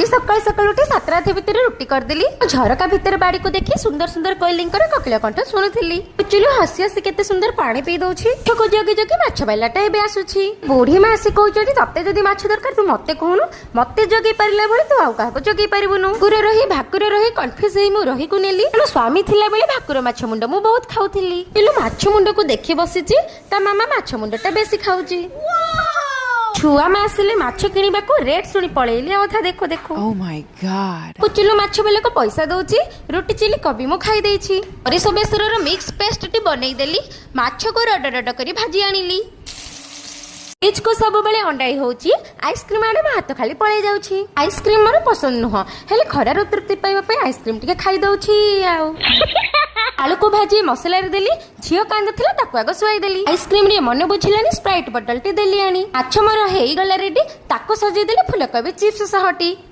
सकाल सकाल उठी सातराधि भितर रुटी करदेली झरका भितर बाड़ी को देखी सुंदर सुंदर कोइलिंकर ककिला कंठ शुणुली। चुलू हसी हसी केते सुंदर पानी पी दउछि। को जगी जगी माछ बालाटा एबे आसुछि। बुढ़ी मां आसी कहउछि तते जदी माछ दरकार तू मते कहूनु मते जगी परिला भली तू आउ काहको जगी परिबुनु। भाकुर रही कन्फ्यूज हेई मु रही को नेली। न स्वामी थिला बेले भाकुर माछ मुंड मु बहुत खाउथिली। चुलू माछ मुंड को देखि बसिछि ता मामा माछ मुंडटा बेसी खाउछि। छुआ में आसिले माछ किनिबा को रेट सुनी पळेइली अथा देखो देखो। Oh my god. कुचिलु माछ बेले को पैसा दउची रोटी चिली कभी मु खाई देछि। परिसो बेसरर मिक्स पेस्ट टी बनै देली माछ को रड रड करी भाजी आनिली। फ्रिज को सब बेले अंडाई होउची आइसक्रीम आडे हाथ खाली पळै जाउची। आइसक्रीम मोर पसंद नुह हेले खरार तृप्ति पाइबा पे आइसक्रीम टिके खाई दउची। आलू को भाजी मसला रे देली झियो कांद थिला ताको आगो सुआई देली। आइसक्रीम रे मन बुझिलानी स्प्राइट बोतल टी देली आनी। माछ मोर हेई गला रेडी ताको सजै देली फुलकोबी चिप्स सहटी।